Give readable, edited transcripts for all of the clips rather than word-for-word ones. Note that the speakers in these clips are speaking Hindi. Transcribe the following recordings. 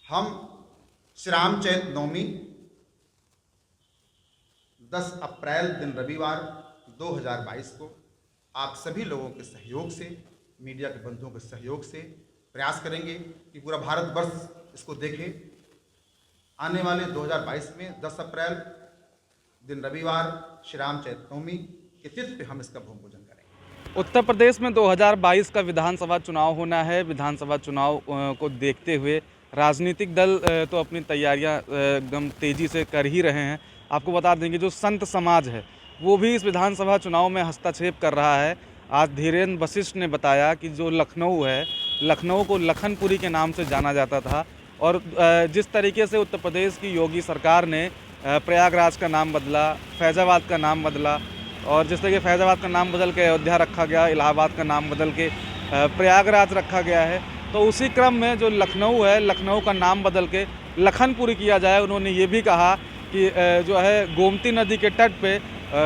हम श्री राम चैत नवमी 10 अप्रैल दिन रविवार 2022 को आप सभी लोगों के सहयोग से, मीडिया के बंधुओं के सहयोग से प्रयास करेंगे कि पूरा भारतवर्ष इसको देखे। आने वाले 2022 में 10 अप्रैल दिन रविवार श्री राम चैत नवमी के तिथि पे हम इसका भूमि पूजन करेंगे। उत्तर प्रदेश में 2022 का विधानसभा चुनाव होना है। विधानसभा चुनाव को देखते हुए राजनीतिक दल तो अपनी तैयारियां एकदम तेज़ी से कर ही रहे हैं। आपको बता दें कि जो संत समाज है वो भी इस विधानसभा चुनाव में हस्तक्षेप कर रहा है। आज धीरेन्द्र वशिष्ठ ने बताया कि जो लखनऊ है, लखनऊ को लखनपुरी के नाम से जाना जाता था और जिस तरीके से उत्तर प्रदेश की योगी सरकार ने प्रयागराज का नाम बदला, फैज़ाबाद का नाम बदला और जिस तरीके फैज़ाबाद का नाम बदल के अयोध्या रखा गया, इलाहाबाद का नाम बदल के प्रयागराज रखा गया है, तो उसी क्रम में जो लखनऊ है, लखनऊ का नाम बदल के लखनपुरी किया जाए। उन्होंने ये भी कहा कि जो है गोमती नदी के तट पे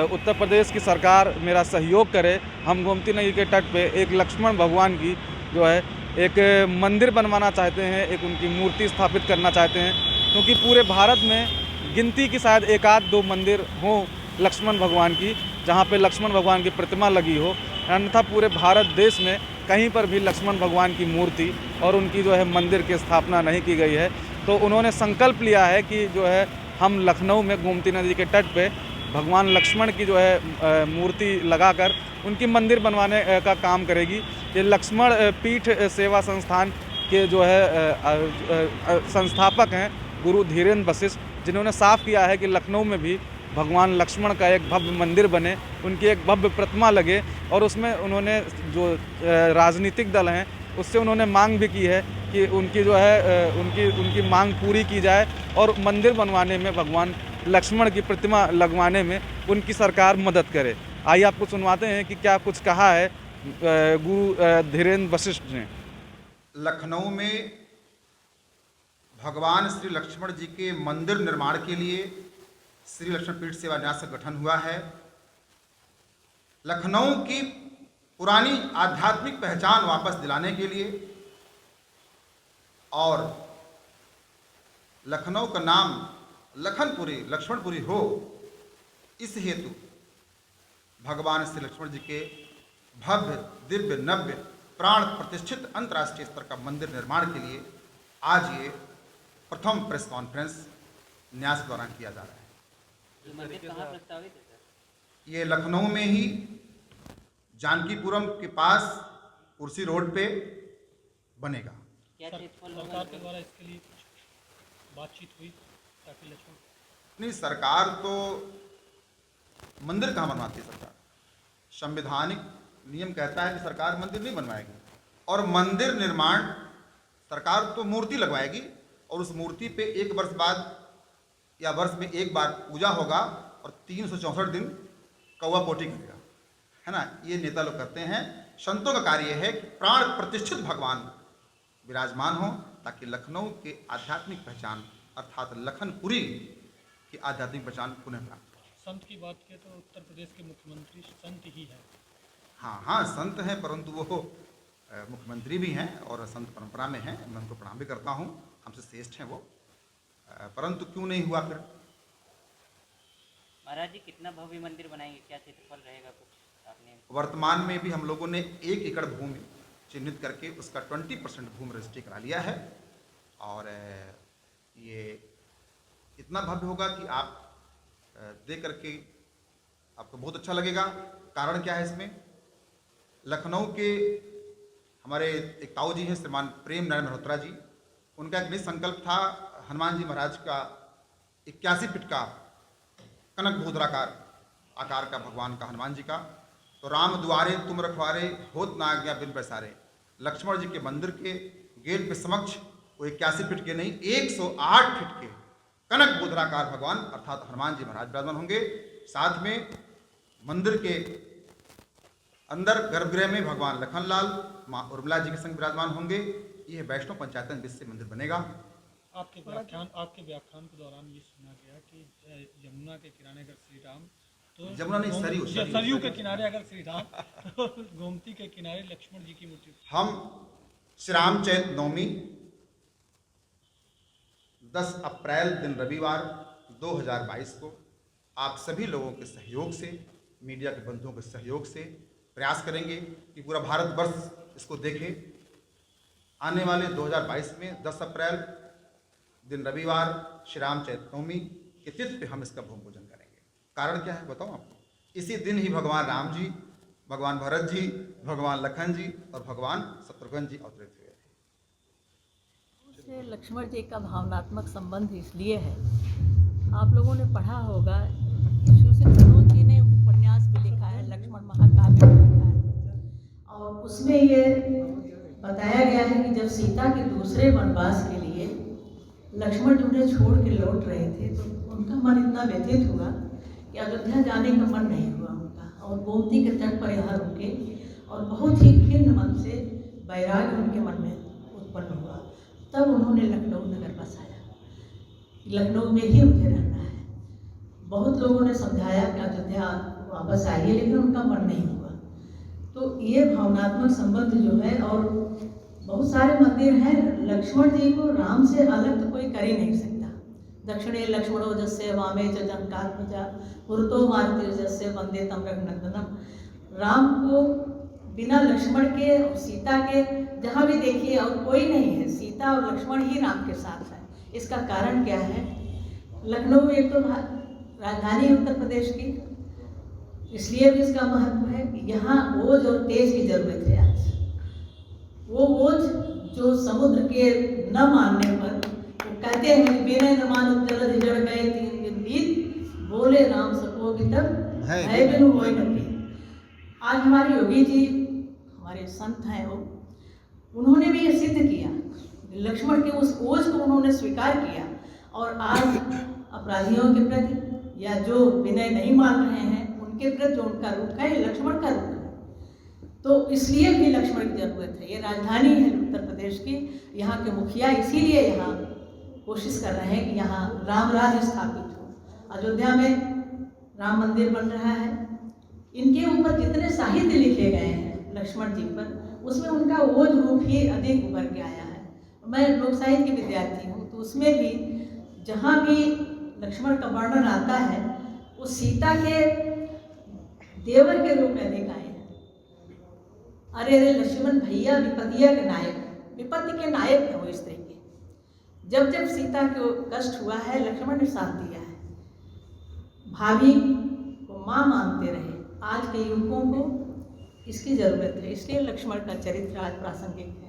उत्तर प्रदेश की सरकार मेरा सहयोग करे। हम गोमती नदी के तट पे एक लक्ष्मण भगवान की जो है एक मंदिर बनवाना चाहते हैं, एक उनकी मूर्ति स्थापित करना चाहते हैं, क्योंकि पूरे भारत में गिनती की शायद एक आध दो मंदिर हों लक्ष्मण भगवान की, जहाँ पे लक्ष्मण भगवान की प्रतिमा लगी हो। अन्यथा पूरे भारत देश में कहीं पर भी लक्ष्मण भगवान की मूर्ति और उनकी जो है मंदिर की स्थापना नहीं की गई है। तो उन्होंने संकल्प लिया है कि जो है हम लखनऊ में गोमती नदी के तट पे भगवान लक्ष्मण की जो है मूर्ति लगाकर उनकी मंदिर बनवाने का काम करेगी। ये लक्ष्मण पीठ सेवा संस्थान के जो है संस्थापक हैं गुरु धीरेन्द्र वशिष्ठ, जिन्होंने साफ किया है कि लखनऊ में भी भगवान लक्ष्मण का एक भव्य मंदिर बने, उनकी एक भव्य प्रतिमा लगे। और उसमें उन्होंने जो राजनीतिक दल हैं उससे उन्होंने मांग भी की है कि उनकी जो है उनकी मांग पूरी की जाए और मंदिर बनवाने में, भगवान लक्ष्मण की प्रतिमा लगवाने में उनकी सरकार मदद करे। आइए आपको सुनवाते हैं कि क्या कुछ कहा है गुरु धीरेन्द्र वशिष्ठ ने। लखनऊ में भगवान श्री लक्ष्मण जी के मंदिर निर्माण के लिए श्री लक्ष्मण पीठ सेवा न्यास का गठन हुआ है। लखनऊ की पुरानी आध्यात्मिक पहचान वापस दिलाने के लिए और लखनऊ का नाम लखनपुरी, लक्ष्मणपुरी हो, इस हेतु भगवान श्री लक्ष्मण जी के भव्य, दिव्य, नव्य, प्राण प्रतिष्ठित अंतर्राष्ट्रीय स्तर का मंदिर निर्माण के लिए आज ये प्रथम प्रेस कॉन्फ्रेंस न्यास द्वारा किया जा रहा है। मंदिर कहाँ प्रस्तावित है सर? ये लखनऊ में ही जानकीपुरम के पास कुर्सी रोड पे बनेगा। क्या क्षेत्रफल होगा? सरकार के द्वारा इसके लिए कुछ बातचीत हुई ताकि लक्ष्मण नहीं, सरकार तो मंदिर कहाँ बनवाती है? सरकार संवैधानिक नियम कहता है कि सरकार मंदिर नहीं बनवाएगी, और मंदिर निर्माण सरकार तो मूर्ति लगवाएगी और उस मूर्ति पे एक वर्ष बाद या वर्ष में एक बार पूजा होगा और 364 दिन कौवा पोटी करेगा, है ना। ये नेता लोग करते हैं। संतों का कार्य है कि प्राण प्रतिष्ठित भगवान विराजमान हो, ताकि लखनऊ के आध्यात्मिक पहचान अर्थात लखनपुरी की आध्यात्मिक पहचान पुनः प्राप्त हो। संत की बात करें तो उत्तर प्रदेश के मुख्यमंत्री संत ही हैं। हाँ, संत हैं, परंतु वो मुख्यमंत्री भी हैं और संत परंपरा में हैं। मैं उनको प्रणाम भी करता हूँ, हमसे श्रेष्ठ हैं वो, परंतु क्यों नहीं हुआ फिर? महाराज जी कितना भव्य मंदिर बनाएंगे? क्या क्षेत्रफल रहेगा? कुछ आपने? वर्तमान में भी हम लोगों ने 1 एकड़ भूमि चिन्हित करके उसका 20% भूमि रजिस्ट्री करा लिया है और ये इतना भव्य होगा कि आप देख करके आपको बहुत अच्छा लगेगा। कारण क्या है इसमें? लखनऊ के हमारे एक ताऊ जी हैं, श्रीमान प्रेम नारायण मल्होत्रा जी, उनका एक निज संकल्प था हनुमान जी महाराज का 81 फीट का कनक भूद्राकार आकार का भगवान का हनुमान जी का, तो राम द्वारे तुम रखवारे होत ना आज्ञा बिन पैसारे। लक्ष्मण जी के मंदिर के गेट पे समक्ष वो 81 फीट के नहीं 108 फीट के कनक भूद्राकार भगवान अर्थात हनुमान जी महाराज विराजमान होंगे। साथ में मंदिर के अंदर गर्भगृह में भगवान लखनलाल, माँ उर्मिला जी के संग विराजमान होंगे। यह वैष्णव पंचायतन विश्व से मंदिर बनेगा। आपके व्याख्यान के दौरान ये सुना गया कि यमुना के किनारे अगर श्री राम तो जमुना नहीं, सरयू के किनारे अगर श्री राम तो गोमती के किनारे लक्ष्मण जी की मूर्ति। हम श्री राम चैत नवमी 10 अप्रैल दिन रविवार 2022 को आप सभी लोगों के सहयोग से, मीडिया के बंधुओं के सहयोग से प्रयास करेंगे कि पूरा भारतवर्ष इसको देखे। आने वाले 2022 में 10 अप्रैल दिन रविवार श्री राम चैतनवमी के तिथि पे हम इसका भूमि पूजन करेंगे। कारण क्या है बताऊं आपको? इसी दिन ही भगवान राम जी, भगवान भरत जी, भगवान लखन जी और भगवान शत्रुघ्न जी अवतरित हुए थे। से लक्ष्मण जी का भावनात्मक संबंध इसलिए है, आप लोगों ने पढ़ा होगा, शिवसेन मनोज जी ने उपन्यास भी लिखा है, लक्ष्मण महाकाव्य भी लिखा है, और उसमें ये बताया गया है कि जब सीता के दूसरे वनवास के लिए लक्ष्मण जी उन्हें छोड़ के लौट रहे थे तो उनका मन इतना व्यथित हुआ कि अयोध्या जाने का मन नहीं हुआ उनका, और गोमती के तट पर यहाँ रुके और बहुत ही खिन्न मन से वैराग्य उनके मन में उत्पन्न हुआ। तब उन्होंने लखनऊ नगर बसाया, लखनऊ में ही मुझे रहना है। बहुत लोगों ने समझाया कि अयोध्या वापस आइए, लेकिन उनका मन नहीं हुआ। तो ये भावनात्मक संबंध जो है, और बहुत सारे मंदिर हैं, लक्ष्मण जी को राम से अलग तो कोई कर ही नहीं सकता। दक्षिणे लक्ष्मणो जस्य वामे च जनकात्मजा पुरतो मारुतिर्जस्य वंदे तम रघुनंदनम। राम को बिना लक्ष्मण के और सीता के जहाँ भी देखिए और कोई नहीं है, सीता और लक्ष्मण ही राम के साथ है। इसका कारण क्या है? लखनऊ एक तो राजधानी उत्तर प्रदेश की, इसलिए भी इसका महत्व है कि यहाँ ओज और तेज की जरूरत है। आज वो ओज जो समुद्र के न मानने पर, वो कहते हैं बिना न मानो जलद जड़ गए तीन गीत, बोले राम सकोगे तब है बिनु होय न प्रीत। आज हमारे योगी जी, हमारे संत हैं, वो उन्होंने भी ये सिद्ध किया, लक्ष्मण के उस ओज को उन्होंने स्वीकार किया, और आज अपराधियों के प्रति या जो विनय नहीं मान रहे हैं उनके प्रति जो उनका रुख है, लक्ष्मण का रुख है। तो इसलिए भी लक्ष्मण की जरूरत है। ये राजधानी है उत्तर प्रदेश की, यहाँ के मुखिया इसीलिए यहाँ कोशिश कर रहे हैं कि यहाँ राम राज्य स्थापित हो। अयोध्या में राम मंदिर बन रहा है। इनके ऊपर जितने साहित्य लिखे गए हैं लक्ष्मण जी पर, उसमें उनका ओज रूप ही अधिक उभर के आया है। मैं लोक साहित्य की विद्यार्थी हूँ, तो उसमें भी जहाँ भी लक्ष्मण का वर्णन आता है, वो सीता के देवर के रूप में अधिक आए हैं। अरे अरे लक्ष्मण भैया विपतिया के नायक, विपत्ति के नायक है वो स्त्री के। जब जब सीता को कष्ट हुआ है, लक्ष्मण ने साथ दिया है। भाभी को माँ मानते रहे। आज के युवकों को इसकी ज़रूरत है, इसलिए लक्ष्मण का चरित्र आज प्रासंगिक है।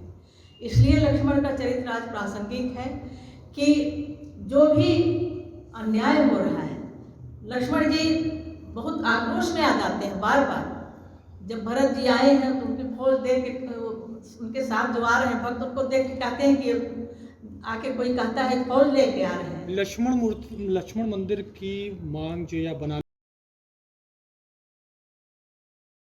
इसलिए लक्ष्मण का चरित्र आज प्रासंगिक है कि जो भी अन्याय हो रहा है, लक्ष्मण जी बहुत आक्रोश में आ जाते हैं बार बार। जब भरत जी आए हैं तो उनकी फौज देख के, उनके साथ जो आ रहे हैं भक्त, उनको देख के कहते हैं कि आके कोई कहता है फौज लेके आ रहे हैं। लक्ष्मण मंदिर की मांग जो या बना